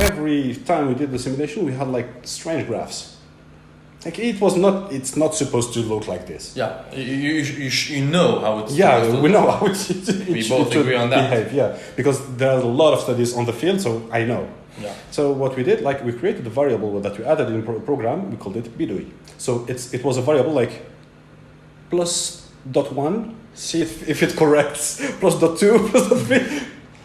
every time we did the simulation, we had like strange graphs. Like it's not supposed to look like this. Yeah, you know how it's. Yeah, we know how we both agree on that. Behave, yeah, because there are a lot of studies on the field, so I know. Yeah. So what we did, like we created a variable that we added in program. We called it bidui. So it was a variable like plus dot one. See if it corrects. Plus dot two. Plus dot three.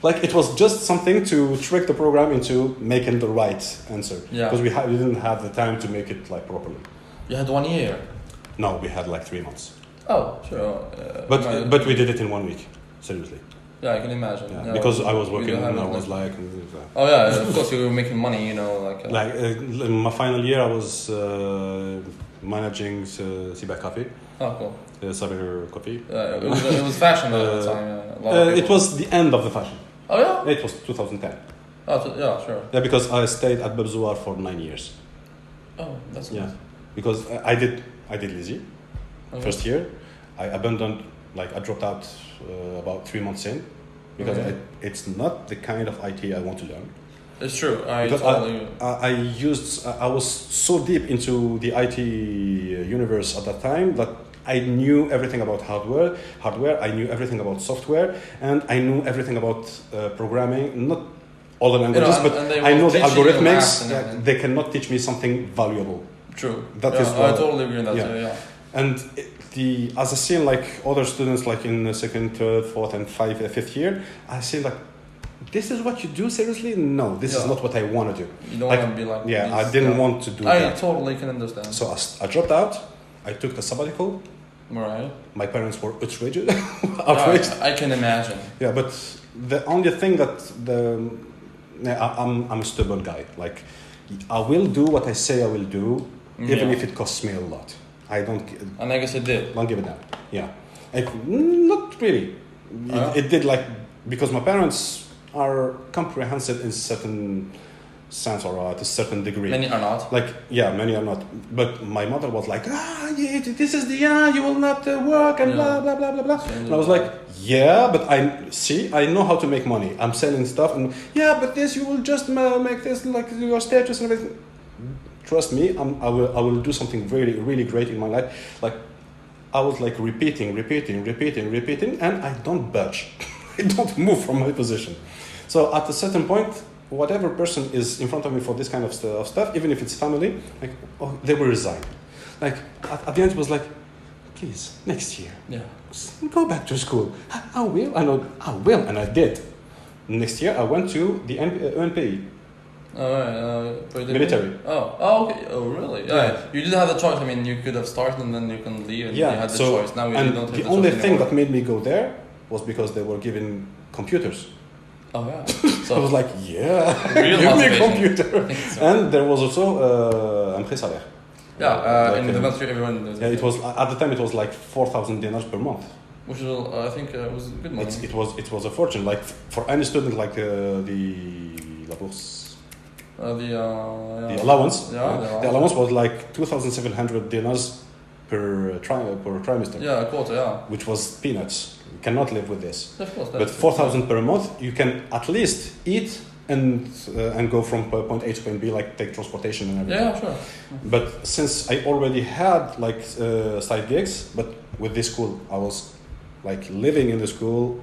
Like it was just something to trick the program into making the right answer. Yeah. Because we didn't have the time to make it like properly. You had 1 year. No, we had like 3 months. Oh, sure. But we did it in 1 week. Seriously. Yeah, I can imagine. Yeah, because I was working and I was like. Oh yeah, of course you were making money, you know, like. In my final year, I was managing Sibah Coffee. Oh, cool. Sabir Coffee. It was fashion at the time. It was the end of the fashion. Oh yeah. It was 2010. Oh yeah, sure. Yeah, because I stayed at Babzouar for 9 years. Oh, that's cool. Yeah, because I did Lizzie. Okay. First year, I abandoned. Like I dropped out about 3 months in, because it's not the kind of IT I want to learn. It's true. I was so deep into the IT universe at that time that I knew everything about hardware. I knew everything about software, and I knew everything about programming. Not all the languages, but I know the algorithmics. They cannot teach me something valuable. True. That is I totally agree on that. Yeah. And as I see like other students like in the second, third, fourth, and fifth year, I see like, this is what you do seriously? No, this is not what I want to do. You don't want to be like. Yeah, I didn't want to do that. I totally can understand. So I dropped out. I took the sabbatical. Right. My parents were outraged. I can imagine. Yeah, but the only thing that I'm a stubborn guy. Like, I will do what I say I will do, even if it costs me a lot. I don't. And I guess it did. Don't give it down. Yeah, not really. It did, like, because my parents are comprehensive in certain sense or at a certain degree. Many are not. Like, yeah, many are not. But my mother was like, this is the you will not work and blah blah blah blah blah. And I was like, yeah, but I know how to make money. I'm selling stuff, and but this you will just make this like your status and everything. Trust me, I will do something really really great in my life. Like, I was like repeating, and I don't budge. I don't move from my position. So at a certain point, whatever person is in front of me for this kind of stuff, even if it's family, like, they will resign. Like at the end, it was like, please, next year, go back to school. I will, and I did. Next year, I went to the UNPE. Military. Oh, okay. Oh, really? Yeah. You did have the choice. I mean, you could have started and then you can leave, and you had the choice. Now you don't have the choice. The only thing that made me go there was because they were giving computers. Oh yeah. So I was like, real give me a motivation. computer. And there was also un prix salaire. Yeah, in the military, everyone. It was at the time. It was like 4,000 dinars per month. Which is, I think, was good money. It was a fortune. Like for any student, like the la bourse. The allowance. The allowance was like 2,700 dinars per trimester. Yeah, a quarter. Yeah. Which was peanuts. You cannot live with this. Of course. But 4,000 per month, you can at least eat and go from point A to point B, like take transportation and everything. Yeah, sure. But since I already had like side gigs, but with this school, I was like living in the school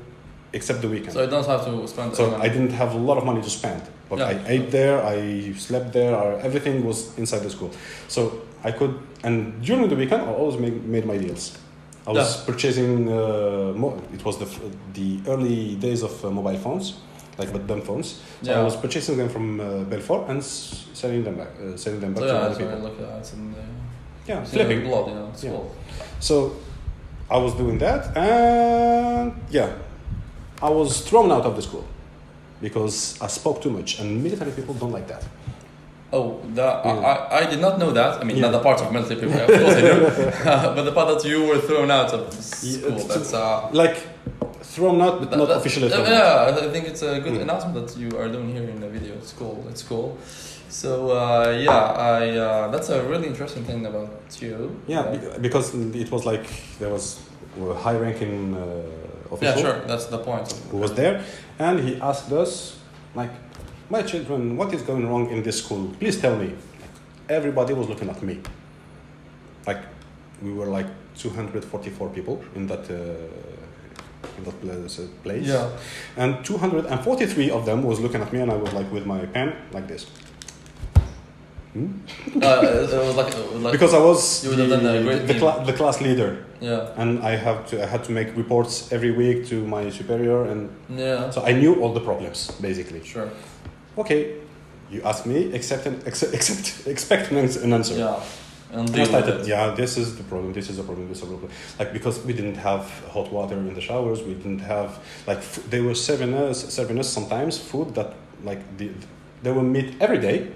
except the weekend. So I don't have to spend. So I didn't have a lot of money to spend. But I ate there, I slept there, everything was inside the school. So I could, and during the weekend, I always made my deals. I was purchasing, it was the early days of mobile phones, like but dumb phones. So I was purchasing them from Belfort and selling them back to other people. Look at that. And, flipping. Blood, it's cool. So I was doing that, and I was thrown out of the school because I spoke too much, and military people don't like that. Oh, I did not know that. I mean, not the part of military people, of course I do. But the part that you were thrown out of school, that's... like, thrown out, but not officially thrown out. Yeah, I think it's a good announcement that you are doing here in the video. It's cool. So, that's a really interesting thing about you. Yeah, because it was like, there was a high-ranking official. Yeah, sure, that's the point. Who was there, and he asked us, like, my children, what is going wrong in this school? Please tell me. Everybody was looking at me. Like, we were like 244 people in that place. Yeah. And 243 of them was looking at me, and I was like with my pen like this. It was like Because I was you would have done a great thing. the class leader, Yeah. and I had to make reports every week to my superior, and Yeah. so I knew all the problems basically. Sure. Okay, you ask me, expect an answer. Yeah. And I deal with started, it. yeah, this is the problem, this is the problem, this is the problem. Like, because we didn't have hot water in the showers, we didn't have, like, they were serving us sometimes food that, like, they were meat every day,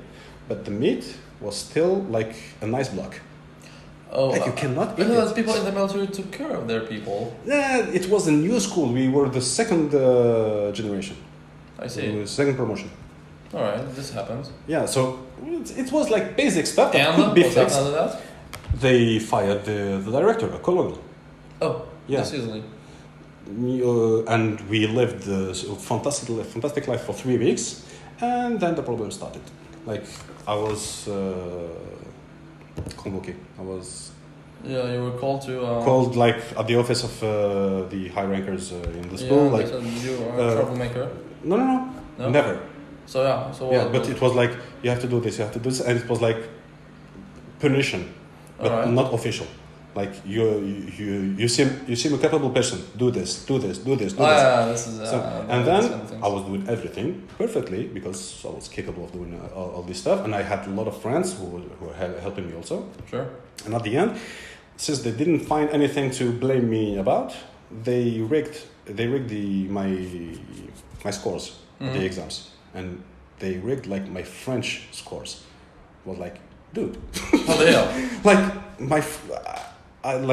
but the meat was still, like, a nice block. Oh, Like, you cannot eat because it. people in the military took care of their people. Yeah, it was a new school. We were the second generation. I see. Second promotion. All right, this happens. Yeah, so it was like basic stuff that could And be what's fixed. after that? They fired the director, a colonel. Oh, Yeah. this easily. And we lived a fantastic life for 3 weeks, and then the problem started. Like, I was convoqué. I was Yeah, you were called to. called, like, at the office of the high rankers in the school. Yeah, Like, they said you are a troublemaker. no, No? never. So yeah, so Yeah, what- but it was like, you have to do this, you have to do this, and it was like punition, but Alright. not official. Like, you seem a capable person. Do this, do this, do this, do Oh, this. yeah, this is. So, and this then kind of things. I was doing everything perfectly because I was capable of doing all this stuff, and I had a lot of friends who were helping me also. Sure. And at the end, since they didn't find anything to blame me about, they rigged my scores at the Mhm. exams, and they rigged like my French scores. Was like, dude, How the hell? like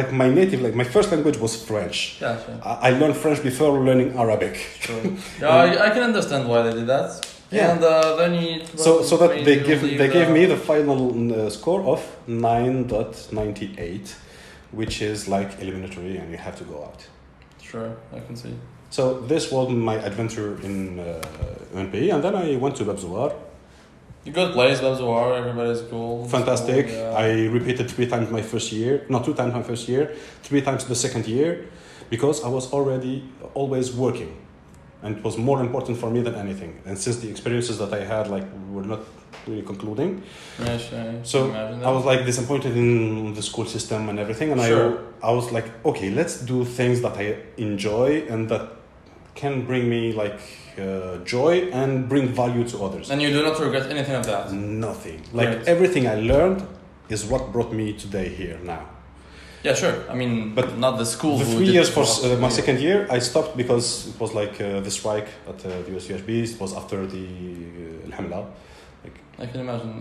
like my native, like my first language was French. Yeah, sure. I learned French before learning Arabic. Sure. Yeah, I can understand why they did that. Yeah. And then you. So that they leave gave me the final score of 9.98, which is like eliminatory, and you have to go out. Sure, I can see. So this was my adventure in UNPI, and then I went to Babzouar. You good place, Babzouar, everybody's cool. Fantastic. Cool, yeah. I repeated 3 times my first year, no, 2 times my first year, 3 times the second year, because I was always working, and it was more important for me than anything. And since the experiences that I had, like, were not really concluding, Yeah, sure. so Imagine that. I was like disappointed in the school system and everything, and Sure. I was like, okay, let's do things that I enjoy and that can bring me like joy and bring value to others. And you do not regret anything of that. Nothing. Like, Right. everything I learned is what brought me today here now. Yeah, sure. I mean, But not the school. The who 3 did years for stuff. my second year, I stopped because it was like the strike at the USUHB. It was after the Al-Hamla. I can imagine.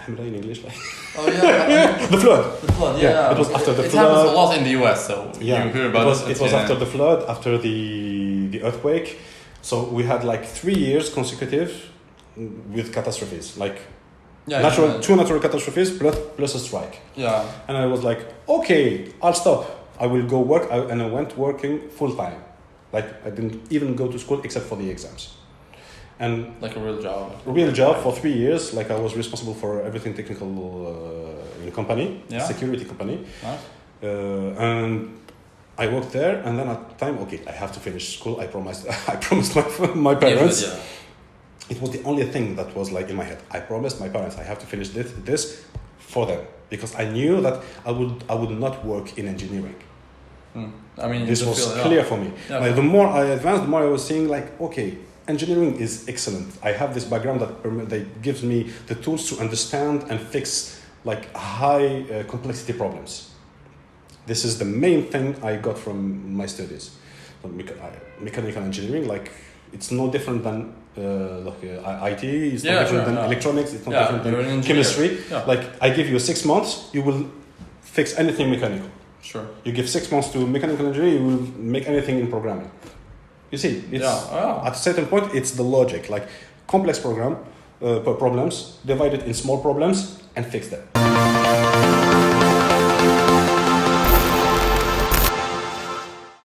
Hamla in English, like Oh yeah, the flood. the flood. Yeah, it was after the it flood. happens a lot in the US, so Yeah, you hear about it was after the flood, after the earthquake. So we had like 3 years consecutive with catastrophes, like two natural catastrophes plus a strike. Yeah, And I was like, okay, I'll stop. I will go work, and I went working full time. Like, I didn't even go to school except for the exams. And like a real job. a real job for 3 years. Like, I was responsible for everything technical in the company, Yeah. security company. Nice. And I worked there, and then at the time, okay, I have to finish school. I promised my parents. Yeah, It was the only thing that was like in my head. I promised my parents I have to finish this for them, because I knew that I would not work in engineering. I mean, This you was feel, clear for me. Yeah. Like, the more I advanced, the more I was seeing like, okay, engineering is excellent. I have this background that gives me the tools to understand and fix like high complexity problems. This is the main thing I got from my studies. Mechanical engineering, like, it's no different than IT, it's no different than electronics, it's no different you're an than engineer. chemistry. Yeah. Like, I give you 6 months, you will fix anything mechanical. Sure. You give 6 months to mechanical engineering, you will make anything in programming. You see, it's at a certain point, it's the logic, like complex problems, divided in small problems and fix them.